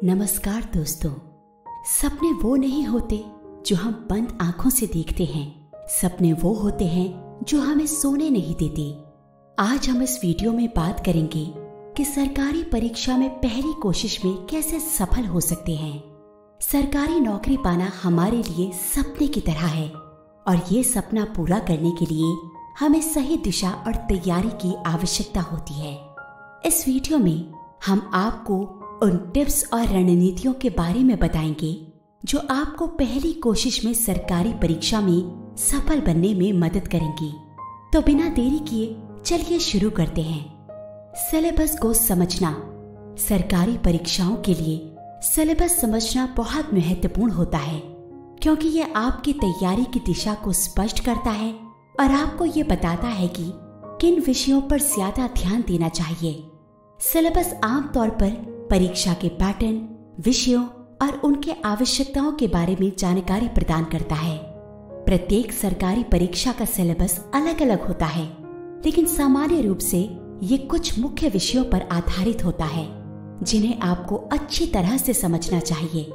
नमस्कार दोस्तों। सपने वो नहीं होते जो हम बंद आंखों से देखते हैं, सपने वो होते हैं जो हमें सोने नहीं देते। आज हम इस वीडियो में बात करेंगे कि सरकारी परीक्षा में पहली कोशिश में कैसे सफल हो सकते हैं। सरकारी नौकरी पाना हमारे लिए सपने की तरह है और ये सपना पूरा करने के लिए हमें सही दिशा और तैयारी की आवश्यकता होती है। इस वीडियो में हम आपको उन टिप्स और रणनीतियों के बारे में बताएंगे जो आपको पहली कोशिश में सरकारी परीक्षा में सफल बनने में मदद करेंगी। तो बिना देरी किए चलिए शुरू करते हैं। सिलेबस को समझना। सरकारी परीक्षाओं के लिए सिलेबस समझना बहुत महत्वपूर्ण होता है, क्योंकि यह आपकी तैयारी की दिशा को स्पष्ट करता है और आपको ये बताता है कि किन विषयों पर ज्यादा ध्यान देना चाहिए। सिलेबस आमतौर पर परीक्षा के पैटर्न, विषयों और उनके आवश्यकताओं के बारे में जानकारी प्रदान करता है। प्रत्येक सरकारी परीक्षा का सिलेबस अलग अलग होता है, लेकिन सामान्य रूप से ये कुछ मुख्य विषयों पर आधारित होता है जिन्हें आपको अच्छी तरह से समझना चाहिए,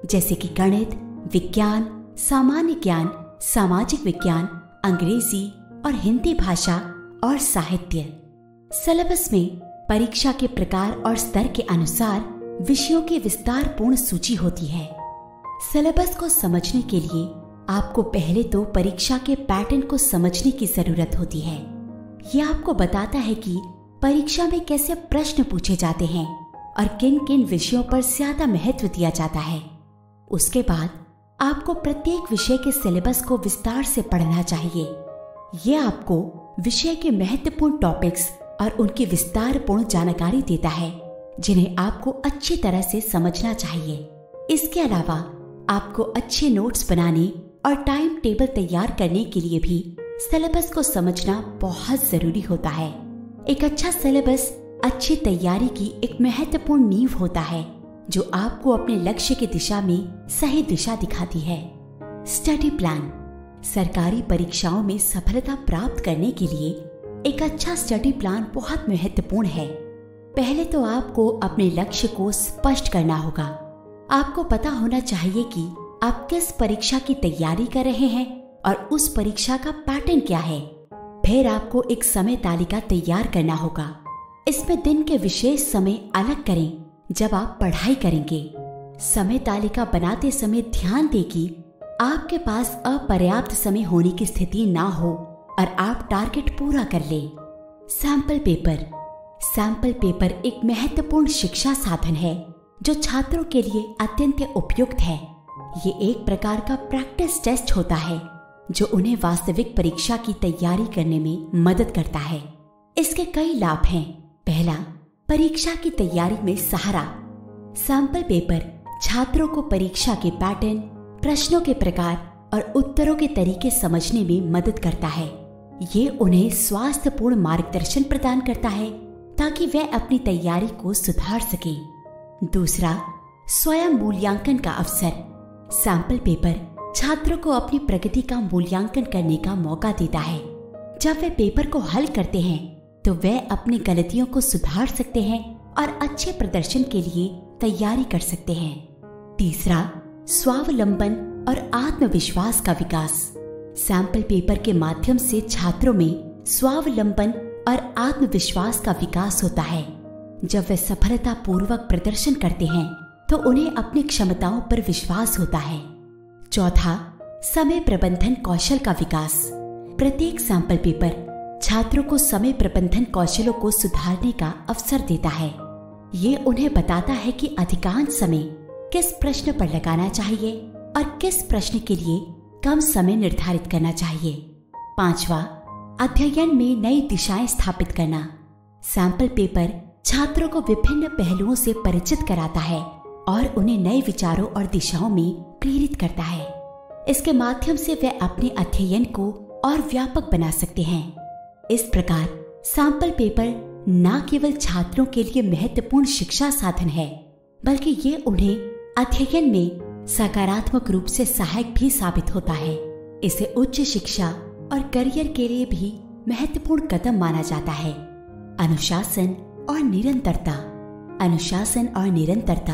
जैसे कि गणित, विज्ञान, सामान्य ज्ञान, सामाजिक विज्ञान, अंग्रेजी और हिंदी भाषा और साहित्य। सिलेबस में परीक्षा के प्रकार और स्तर के अनुसार विषयों की विस्तारपूर्ण सूची होती है। सिलेबस को समझने के लिए आपको पहले तो परीक्षा के पैटर्न को समझने की जरूरत होती है। यह आपको बताता है कि परीक्षा में कैसे प्रश्न पूछे जाते हैं और किन किन विषयों पर ज्यादा महत्व दिया जाता है। उसके बाद आपको प्रत्येक विषय के सिलेबस को विस्तार से पढ़ना चाहिए। यह आपको विषय के महत्वपूर्ण टॉपिक्स और उनकी विस्तारपूर्ण जानकारी देता है जिन्हें आपको अच्छी तरह से समझना चाहिए। इसके अलावा आपको अच्छे नोट्स बनाने और टाइम टेबल तैयार करने के लिए भी सिलेबस को समझना बहुत जरूरी होता है। एक अच्छा सिलेबस अच्छी तैयारी की एक महत्वपूर्ण नींव होता है जो आपको अपने लक्ष्य की दिशा में सही दिशा दिखाती है। Study plan. सरकारी परीक्षाओं में सफलता प्राप्त करने के लिए एक अच्छा स्टडी प्लान बहुत महत्वपूर्ण है। पहले तो आपको अपने लक्ष्य को स्पष्ट करना होगा। आपको पता होना चाहिए कि आप किस परीक्षा की तैयारी कर रहे हैं और उस परीक्षा का पैटर्न क्या है। फिर आपको एक समय तालिका तैयार करना होगा। इसमें दिन के विशेष समय अलग करें जब आप पढ़ाई करेंगे। समय तालिका बनाते समय ध्यान दें कि आपके पास अपर्याप्त समय होने की स्थिति ना हो और आप टारगेट पूरा कर लें। Sample paper. सैंपल पेपर एक महत्वपूर्ण शिक्षा साधन है जो छात्रों के लिए अत्यंत उपयुक्त है। ये एक प्रकार का प्रैक्टिस टेस्ट होता है जो उन्हें वास्तविक परीक्षा की तैयारी करने में मदद करता है। इसके कई लाभ हैं। पहला, परीक्षा की तैयारी में सहारा। सैंपल पेपर छात्रों को परीक्षा के पैटर्न, प्रश्नों के प्रकार और उत्तरों के तरीके समझने में मदद करता है। ये उन्हें स्वास्थ्यपूर्ण मार्गदर्शन प्रदान करता है ताकि वे अपनी तैयारी को सुधार सकें। दूसरा, स्वयं मूल्यांकन का अवसर। सैंपल पेपर छात्रों को अपनी प्रगति का मूल्यांकन करने का मौका देता है। जब वे पेपर को हल करते हैं तो वे अपनी गलतियों को सुधार सकते हैं और अच्छे प्रदर्शन के लिए तैयारी कर सकते हैं। तीसरा, स्वावलंबन और आत्मविश्वास का विकास। सैंपल पेपर के माध्यम से छात्रों में स्वावलंबन और आत्मविश्वास का विकास होता है। जब वे सफलतापूर्वक प्रदर्शन करते हैं तो उन्हें अपनी क्षमताओं पर विश्वास होता है। चौथा, समय प्रबंधन कौशल का विकास। प्रत्येक सैंपल पेपर छात्रों को समय प्रबंधन कौशलों को सुधारने का अवसर देता है। ये उन्हें बताता है कि अधिकांश समय किस प्रश्न पर लगाना चाहिए और किस प्रश्न के लिए कम समय निर्धारित करना चाहिए। पांचवा, अध्ययन में नई दिशाएं स्थापित करना। सैंपल पेपर छात्रों को विभिन्न पहलुओं से परिचित कराता है और उन्हें नए विचारों और दिशाओं में प्रेरित करता है। इसके माध्यम से वे अपने अध्ययन को और व्यापक बना सकते हैं। इस प्रकार सैंपल पेपर न केवल छात्रों के लिए महत्वपूर्ण शिक्षा साधन है, बल्कि ये उन्हें अध्ययन में सकारात्मक रूप से सहायक भी साबित होता है। इसे उच्च शिक्षा और करियर के लिए भी महत्वपूर्ण कदम माना जाता है। अनुशासन और निरंतरता। अनुशासन और निरंतरता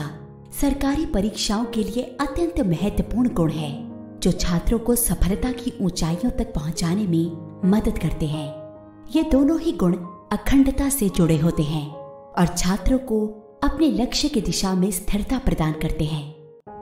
सरकारी परीक्षाओं के लिए अत्यंत महत्वपूर्ण गुण है जो छात्रों को सफलता की ऊंचाइयों तक पहुंचाने में मदद करते हैं। ये दोनों ही गुण अखंडता से जुड़े होते हैं और छात्रों को अपने लक्ष्य की दिशा में स्थिरता प्रदान करते हैं।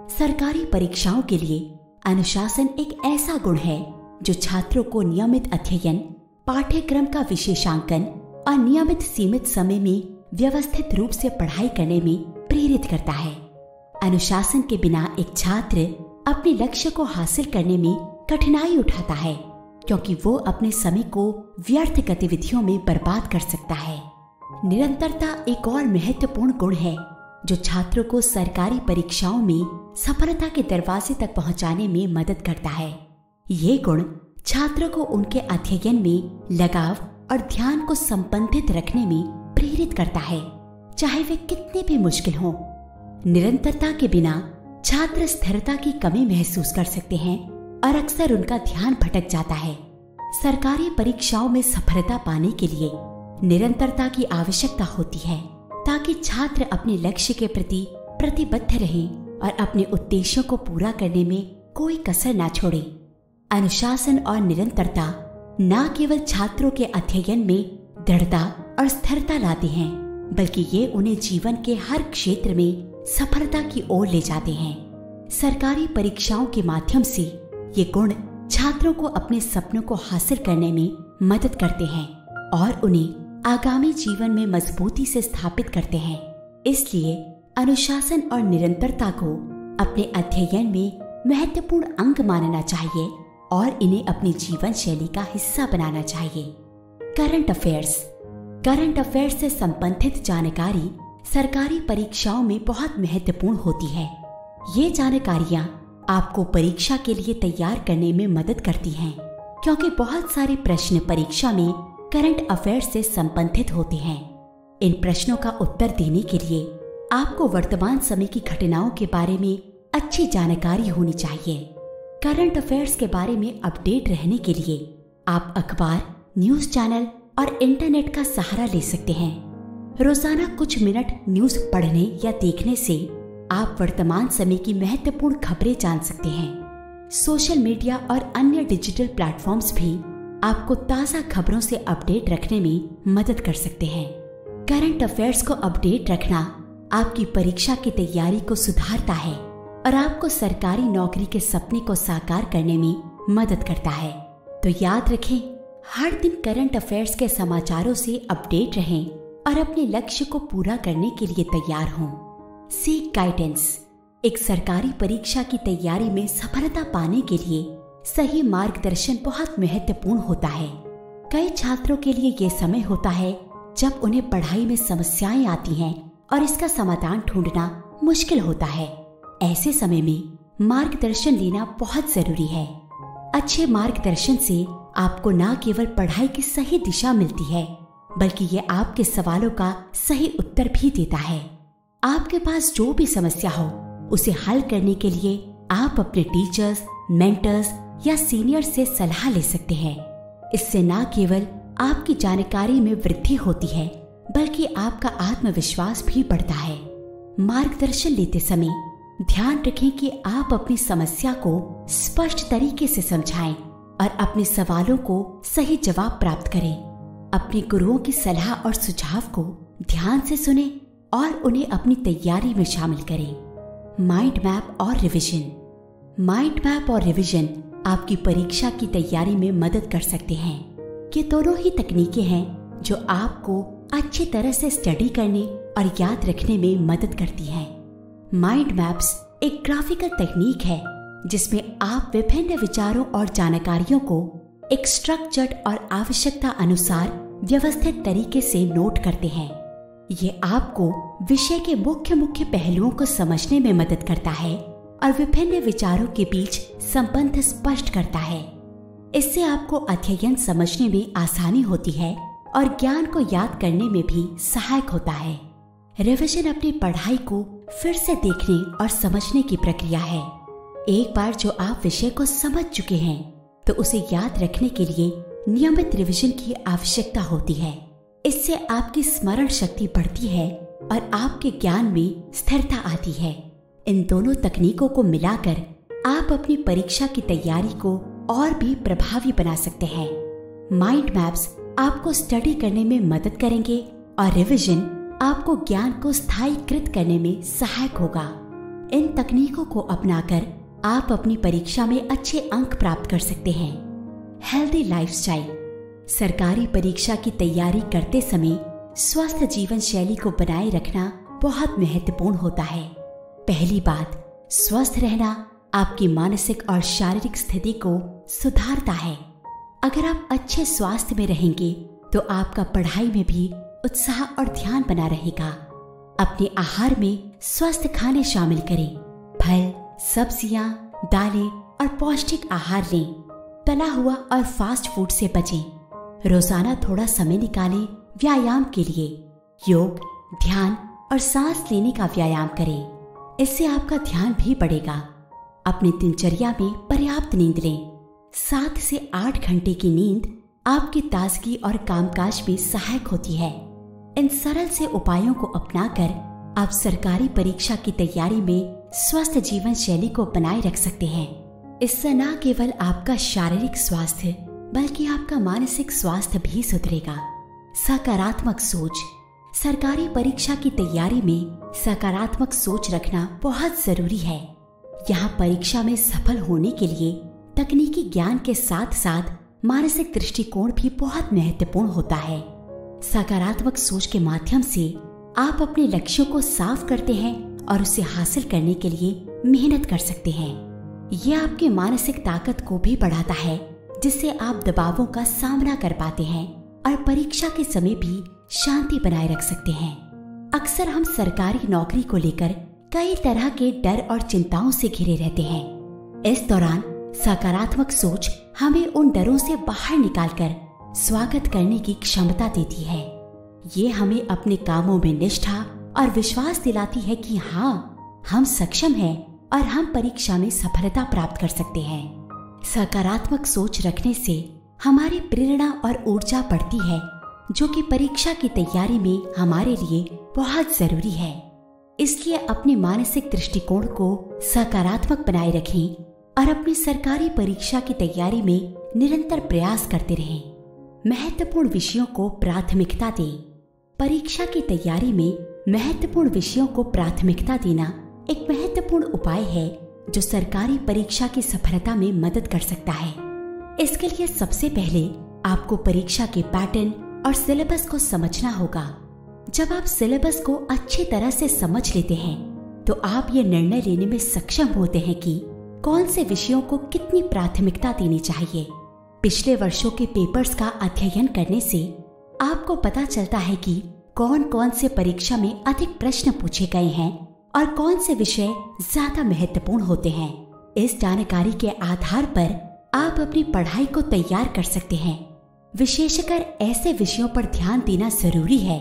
सरकारी परीक्षाओं के लिए अनुशासन एक ऐसा गुण है जो छात्रों को नियमित अध्ययन, पाठ्यक्रम का विशेषांकन और नियमित सीमित समय में व्यवस्थित रूप से पढ़ाई करने में प्रेरित करता है। अनुशासन के बिना एक छात्र अपने लक्ष्य को हासिल करने में कठिनाई उठाता है क्योंकि वो अपने समय को व्यर्थ गतिविधियों में बर्बाद कर सकता है। निरंतरता एक और महत्वपूर्ण गुण है जो छात्रों को सरकारी परीक्षाओं में सफलता के दरवाजे तक पहुंचाने में मदद करता है। ये गुण छात्रों को उनके अध्ययन में लगाव और ध्यान को संबंधित रखने में प्रेरित करता है, चाहे वे कितने भी मुश्किल हों। निरंतरता के बिना छात्र स्थिरता की कमी महसूस कर सकते हैं और अक्सर उनका ध्यान भटक जाता है। सरकारी परीक्षाओं में सफलता पाने के लिए निरंतरता की आवश्यकता होती है ताकि छात्र अपने लक्ष्य के प्रति प्रतिबद्ध रहें और अपने उद्देश्यों को पूरा करने में कोई कसर न छोड़े। अनुशासन और निरंतरता न केवल छात्रों के अध्ययन में दृढ़ता और स्थिरता लाते हैं बल्कि ये उन्हें जीवन के हर क्षेत्र में सफलता की ओर ले जाते हैं। सरकारी परीक्षाओं के माध्यम से ये गुण छात्रों को अपने सपनों को हासिल करने में मदद करते हैं और उन्हें आगामी जीवन में मजबूती से स्थापित करते हैं। इसलिए अनुशासन और निरंतरता को अपने अध्ययन में महत्वपूर्ण अंग मानना चाहिए और इन्हें अपनी जीवन शैली का हिस्सा बनाना चाहिए। करंट अफेयर्स से संबंधित जानकारी सरकारी परीक्षाओं में बहुत महत्वपूर्ण होती है। ये जानकारियाँ आपको परीक्षा के लिए तैयार करने में मदद करती हैं क्योंकि बहुत सारे प्रश्न परीक्षा में करंट अफेयर्स से संबंधित होते हैं। इन प्रश्नों का उत्तर देने के लिए आपको वर्तमान समय की घटनाओं के बारे में अच्छी जानकारी होनी चाहिए। करंट अफेयर्स के बारे में अपडेट रहने के लिए आप अखबार, न्यूज चैनल और इंटरनेट का सहारा ले सकते हैं। रोजाना कुछ मिनट न्यूज पढ़ने या देखने से आप वर्तमान समय की महत्वपूर्ण खबरें जान सकते हैं। सोशल मीडिया और अन्य डिजिटल प्लेटफॉर्म्स भी आपको ताज़ा खबरों से अपडेट रखने में मदद कर सकते हैं। करंट अफेयर्स को अपडेट रखना आपकी परीक्षा की तैयारी को सुधारता है और आपको सरकारी नौकरी के सपने को साकार करने में मदद करता है। तो याद रखें, हर दिन करंट अफेयर्स के समाचारों से अपडेट रहें और अपने लक्ष्य को पूरा करने के लिए तैयार हों। सीक गाइडेंस एक सरकारी परीक्षा की तैयारी में सफलता पाने के लिए सही मार्गदर्शन बहुत महत्वपूर्ण होता है। कई छात्रों के लिए ये समय होता है जब उन्हें पढ़ाई में समस्याएं आती हैं और इसका समाधान ढूंढना मुश्किल होता है। ऐसे समय में मार्गदर्शन लेना बहुत जरूरी है। अच्छे मार्गदर्शन से आपको न केवल पढ़ाई की सही दिशा मिलती है बल्कि ये आपके सवालों का सही उत्तर भी देता है। आपके पास जो भी समस्या हो उसे हल करने के लिए आप अपने टीचर्स, मेंटर्स या सीनियर्स से सलाह ले सकते हैं। इससे न केवल आपकी जानकारी में वृद्धि होती है बल्कि आपका आत्मविश्वास भी बढ़ता है। मार्गदर्शन लेते समय ध्यान रखें कि आप अपनी समस्या को स्पष्ट तरीके से समझाएं और अपने सवालों को सही जवाब प्राप्त करें। अपने गुरुओं की सलाह और सुझाव को ध्यान से सुनें और उन्हें अपनी तैयारी में शामिल करें। माइंड मैप और रिवीजन आपकी परीक्षा की तैयारी में मदद कर सकते हैं। ये दोनों ही तकनीकें हैं जो आपको अच्छी तरह से स्टडी करने और याद रखने में मदद करती हैं। माइंड मैप्स एक ग्राफिकल तकनीक है जिसमें आप विभिन्न विचारों और जानकारियों को एक स्ट्रक्चर्ड और आवश्यकता अनुसार व्यवस्थित तरीके से नोट करते हैं। ये आपको विषय के मुख्य पहलुओं को समझने में मदद करता है और विभिन्न विचारों के बीच संबंध स्पष्ट करता है। इससे आपको अध्ययन समझने में आसानी होती है और ज्ञान को याद करने में भी सहायक होता है। रिवीजन अपनी पढ़ाई को फिर से देखने और समझने की प्रक्रिया है। एक बार जो आप विषय को समझ चुके हैं तो उसे याद रखने के लिए नियमित रिवीजन की आवश्यकता होती है। इससे आपकी स्मरण शक्ति बढ़ती है और आपके ज्ञान में स्थिरता आती है। इन दोनों तकनीकों को मिलाकर आप अपनी परीक्षा की तैयारी को और भी प्रभावी बना सकते हैं। माइंड मैप्स आपको स्टडी करने में मदद करेंगे और रिवीजन आपको ज्ञान को स्थायीकृत करने में सहायक होगा। इन तकनीकों को अपनाकर आप अपनी परीक्षा में अच्छे अंक प्राप्त कर सकते हैं। Healthy lifestyle. सरकारी परीक्षा की तैयारी करते समय स्वस्थ जीवन शैली को बनाए रखना बहुत महत्वपूर्ण होता है। पहली बात, स्वस्थ रहना आपकी मानसिक और शारीरिक स्थिति को सुधारता है। अगर आप अच्छे स्वास्थ्य में रहेंगे तो आपका पढ़ाई में भी उत्साह और ध्यान बना रहेगा। अपने आहार में स्वस्थ खाने शामिल करें। फल, सब्जियां, दालें और पौष्टिक आहार लें। तला हुआ और फास्ट फूड से बचें। रोजाना थोड़ा समय निकालें व्यायाम के लिए। योग, ध्यान और सांस लेने का व्यायाम करें। इससे आपका ध्यान भी बढ़ेगा। अपनी दिनचर्या में पर्याप्त नींद लें। 7 से 8 घंटे की नींद आपकी ताजगी और कामकाज में सहायक होती है। इन सरल से उपायों को अपनाकर आप सरकारी परीक्षा की तैयारी में स्वस्थ जीवन शैली को बनाए रख सकते हैं। इससे न केवल आपका शारीरिक स्वास्थ्य बल्कि आपका मानसिक स्वास्थ्य भी सुधरेगा। सकारात्मक सोच। सरकारी परीक्षा की तैयारी में सकारात्मक सोच रखना बहुत जरूरी है। यहाँ परीक्षा में सफल होने के लिए तकनीकी ज्ञान के साथ साथ मानसिक दृष्टिकोण भी बहुत महत्वपूर्ण होता है। सकारात्मक सोच के माध्यम से आप अपने लक्ष्यों को साफ करते हैं और उसे हासिल करने के लिए मेहनत कर सकते हैं। यह आपकी मानसिक ताकत को भी बढ़ाता है, जिससे आप दबावों का सामना कर पाते हैं और परीक्षा के समय भी शांति बनाए रख सकते हैं। अक्सर हम सरकारी नौकरी को लेकर कई तरह के डर और चिंताओं से घिरे रहते हैं। इस दौरान सकारात्मक सोच हमें उन डरों से बाहर निकालकर स्वागत करने की क्षमता देती है। ये हमें अपने कामों में निष्ठा और विश्वास दिलाती है कि हाँ, हम सक्षम हैं और हम परीक्षा में सफलता प्राप्त कर सकते हैं। सकारात्मक सोच रखने से हमारी प्रेरणा और ऊर्जा बढ़ती है, जो कि परीक्षा की तैयारी में हमारे लिए बहुत जरूरी है। इसलिए अपने मानसिक दृष्टिकोण को सकारात्मक बनाए रखें और अपनी सरकारी परीक्षा की तैयारी में निरंतर प्रयास करते रहें। महत्वपूर्ण विषयों को प्राथमिकता दें। परीक्षा की तैयारी में महत्वपूर्ण विषयों को प्राथमिकता देना एक महत्वपूर्ण उपाय है जो सरकारी परीक्षा की सफलता में मदद कर सकता है। इसके लिए सबसे पहले आपको परीक्षा के पैटर्न और सिलेबस को समझना होगा। जब आप सिलेबस को अच्छी तरह से समझ लेते हैं तो आप ये निर्णय लेने में सक्षम होते हैं कि कौन से विषयों को कितनी प्राथमिकता देनी चाहिए। पिछले वर्षों के पेपर्स का अध्ययन करने से आपको पता चलता है कि कौन कौन से परीक्षा में अधिक प्रश्न पूछे गए हैं और कौन से विषय ज्यादा महत्वपूर्ण होते हैं। इस जानकारी के आधार पर आप अपनी पढ़ाई को तैयार कर सकते हैं। विशेषकर ऐसे विषयों पर ध्यान देना जरूरी है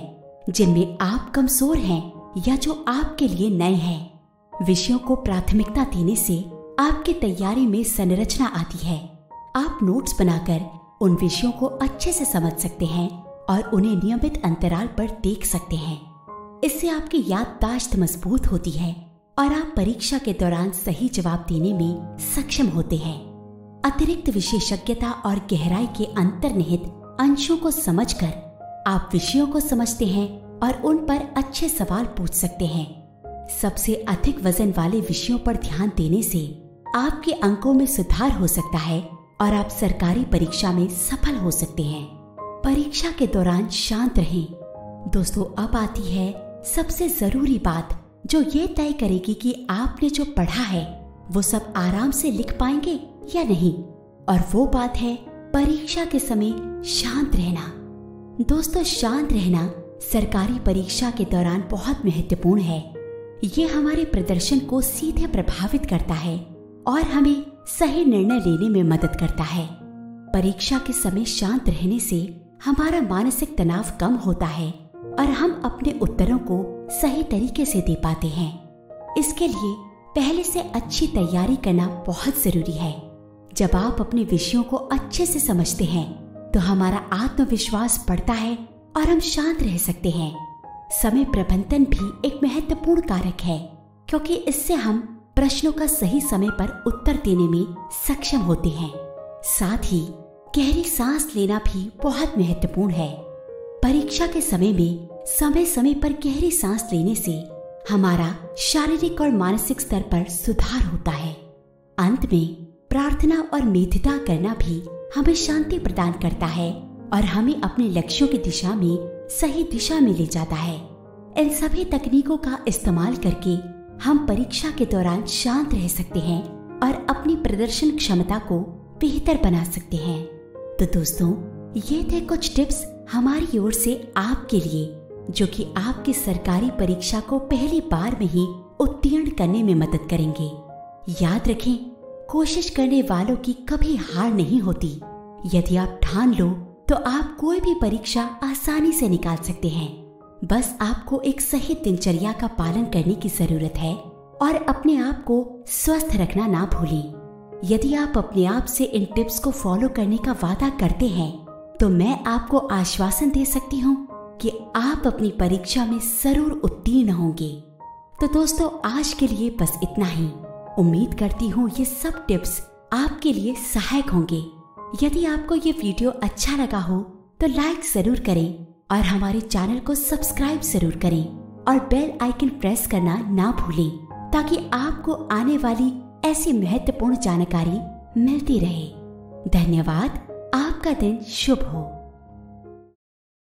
जिनमें आप कमजोर हैं या जो आपके लिए नए हैं। विषयों को प्राथमिकता देने से आपकी तैयारी में संरचना आती है। आप नोट्स बनाकर उन विषयों को अच्छे से समझ सकते हैं और उन्हें नियमित अंतराल पर देख सकते हैं। इससे आपकी याददाश्त मजबूत होती है और आप परीक्षा के दौरान सही जवाब देने में सक्षम होते हैं। अतिरिक्त विशेषज्ञता और गहराई के अंतर्निहित अंशों को समझकर आप विषयों को समझते हैं और उन पर अच्छे सवाल पूछ सकते हैं। सबसे अधिक वजन वाले विषयों पर ध्यान देने से आपके अंकों में सुधार हो सकता है और आप सरकारी परीक्षा में सफल हो सकते हैं। परीक्षा के दौरान शांत रहें। दोस्तों, अब आती है सबसे जरूरी बात जो ये तय करेगी कि आपने जो पढ़ा है वो सब आराम से लिख पाएंगे या नहीं, और वो बात है परीक्षा के समय शांत रहना। दोस्तों, शांत रहना सरकारी परीक्षा के दौरान बहुत महत्वपूर्ण है। ये हमारे प्रदर्शन को सीधे प्रभावित करता है और हमें सही निर्णय लेने में मदद करता है। परीक्षा के समय शांत रहने से हमारा मानसिक तनाव कम होता है और हम अपने उत्तरों को सही तरीके से दे पाते हैं। इसके लिए पहले से अच्छी तैयारी करना बहुत जरूरी है। जब आप अपने विषयों को अच्छे से समझते हैं तो हमारा आत्मविश्वास बढ़ता है और हम शांत रह सकते हैं। समय प्रबंधन भी एक महत्वपूर्ण कारक है। क्योंकि इससे हम प्रश्नों का सही समय पर उत्तर देने में सक्षम होते हैं। साथ ही गहरी सांस लेना भी बहुत महत्वपूर्ण है। परीक्षा के समय में समय समय पर गहरी सांस लेने से हमारा शारीरिक और मानसिक स्तर पर सुधार होता है। अंत में प्रार्थना और मेधता करना भी हमें शांति प्रदान करता है और हमें अपने लक्ष्यों की दिशा में सही दिशा में ले जाता है। इन सभी तकनीकों का इस्तेमाल करके हम परीक्षा के दौरान शांत रह सकते हैं और अपनी प्रदर्शन क्षमता को बेहतर बना सकते हैं। तो दोस्तों, ये थे कुछ टिप्स हमारी ओर से आपके लिए, जो कि आपकी सरकारी परीक्षा को पहली बार में ही उत्तीर्ण करने में मदद करेंगे। याद रखें, कोशिश करने वालों की कभी हार नहीं होती। यदि आप ठान लो तो आप कोई भी परीक्षा आसानी से निकाल सकते हैं। बस आपको एक सही दिनचर्या का पालन करने की जरूरत है और अपने आप को स्वस्थ रखना ना भूलें। यदि आप अपने आप से इन टिप्स को फॉलो करने का वादा करते हैं तो मैं आपको आश्वासन दे सकती हूँ कि आप अपनी परीक्षा में जरूर उत्तीर्ण होंगे। तो दोस्तों, आज के लिए बस इतना ही। उम्मीद करती हूँ ये सब टिप्स आपके लिए सहायक होंगे। यदि आपको ये वीडियो अच्छा लगा हो तो लाइक जरूर करें और हमारे चैनल को सब्सक्राइब जरूर करें और बेल आइकन प्रेस करना ना भूलें, ताकि आपको आने वाली ऐसी महत्वपूर्ण जानकारी मिलती रहे। धन्यवाद। आपका दिन शुभ हो।